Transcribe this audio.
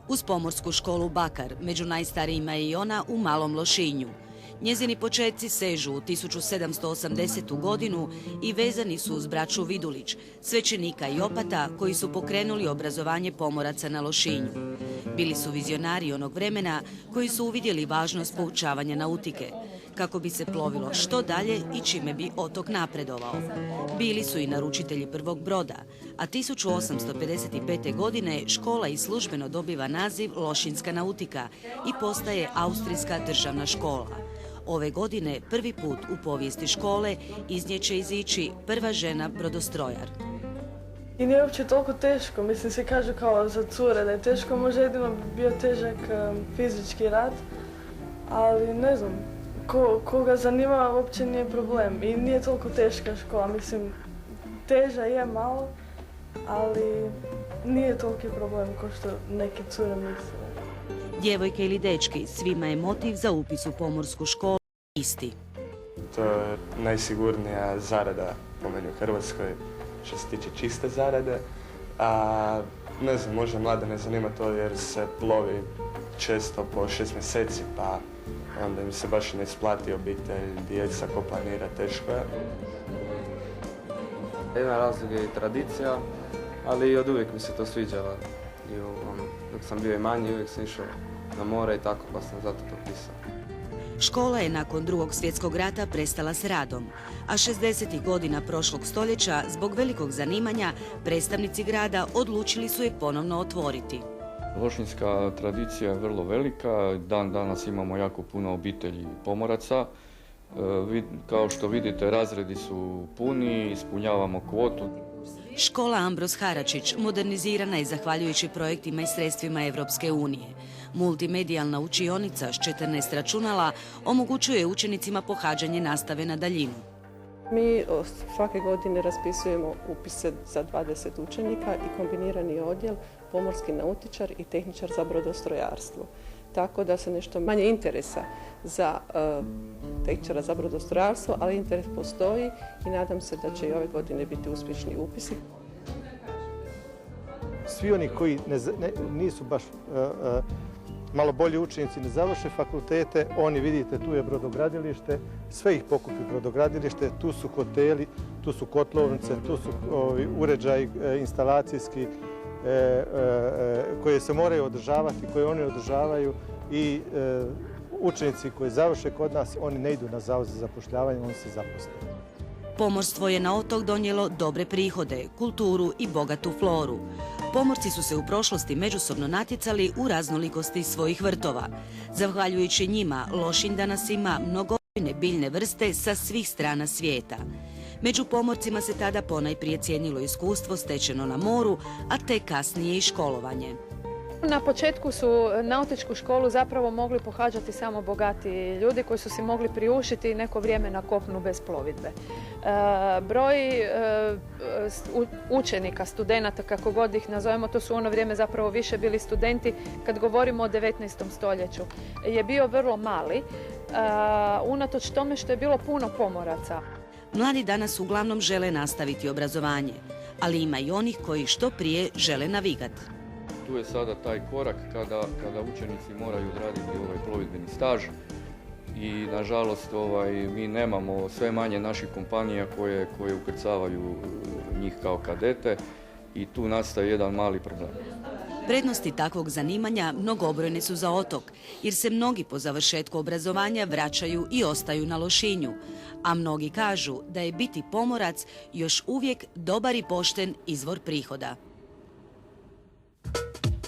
Uz pomorsku školu Bakar, među najstarijima je i ona u Malom Lošinju. Njezini početci sežu u 1780. godinu i vezani su uz braću Vidulić, svećenika i opata koji su pokrenuli obrazovanje pomoraca na Lošinju. Bili su vizionari onog vremena koji su uvidjeli važnost poučavanja nautike, kako bi se plovilo što dalje i čime bi otok napredovao. Bili su i naručitelji prvog broda, a 1855. godine škola i službeno dobiva naziv Lošinjska nautika i postaje Austrijska državna škola. Ove godine prvi put u povijesti škole iz nje će izići prva žena brodostrojar. I nije uopće toliko teško, mislim se kaže kao za cure da je teško, možda jedino bi bio težak fizički rad, ali ne znam, koga zanima uopće nije problem i nije toliko teška škola, mislim teža je malo, ali nije toliki problem kao što neke cure misle. Djevojke ili dečki, svima je motiv za upis u pomorsku školu isti. To je najsigurnija zarada po meni u Hrvatskoj što se tiče čiste zarade. A ne znam, možda mlade ne zanima to jer se plovi često po 6 mjeseci pa onda im se baš ne isplati obitelj, djeca, ko planira, teško je. Jedan razlog je i tradicija, ali i od uvijek mi se to sviđalo. Dok sam bio i manji, uvijek sam išao na more i tako, pa sam zato to pisao. Škola je nakon Drugog svjetskog rata prestala s radom, a 60. godina prošlog stoljeća, zbog velikog zanimanja, predstavnici grada odlučili su je ponovno otvoriti. Lošinjska tradicija je vrlo velika, dan danas imamo jako puno obitelji pomoraca. Kao što vidite, razredi su puni, ispunjavamo kvotu. Škola Ambroz Haračić modernizirana je zahvaljujući projektima i sredstvima Evropske unije. Multimedijalna učionica s 14 računala omogućuje učenicima pohađanje nastave na daljinu. Mi svake godine raspisujemo upise za 20 učenika i kombinirani odjel pomorski nautičar i tehničar za brodostrojarstvo. Tako da se nešto manje interesa za tehničara za brodostrojarstvo, ali interes postoji i nadam se da će i ove godine biti uspješni upisi. Svi oni koji nisu baš malo bolji učenici, ne završe fakultete, oni vidite tu je brodogradilište, sve ih pokupi brodogradilište, tu su hoteli, tu su kotlovnice, tu su uređaji instalacijski koje se moraju održavati, koje oni održavaju i učenici koji završe kod nas, oni ne idu na zavod za zapošljavanje, oni se zaposle. Pomorstvo je na otok donijelo dobre prihode, kulturu i bogatu floru. Pomorci su se u prošlosti međusobno natjecali u raznolikosti svojih vrtova. Zahvaljujući njima, Lošinj danas ima mnogobrojne biljne vrste sa svih strana svijeta. Među pomorcima se tada ponajprije cijenilo iskustvo stečeno na moru, a te kasnije i školovanje. Na početku su nautičku školu zapravo mogli pohađati samo bogati ljudi koji su si mogli priuštiti neko vrijeme na kopnu bez plovidbe. Broj učenika, studenata, kako god ih nazovemo, to su u ono vrijeme zapravo više bili studenti, kad govorimo o 19. stoljeću, je bio vrlo mali, unatoč tome što je bilo puno pomoraca. Mladi danas uglavnom žele nastaviti obrazovanje, ali ima i onih koji što prije žele navigati. Tu je sada taj korak kada učenici moraju odraditi plovidbeni staž i nažalost mi nemamo sve manje naših kompanija koje ukrcavaju njih kao kadete i tu nastaje jedan mali problem. Prednosti takvog zanimanja mnogobrojne su za otok, jer se mnogi po završetku obrazovanja vraćaju i ostaju na Lošinju, a mnogi kažu da je biti pomorac još uvijek dobar i pošten izvor prihoda.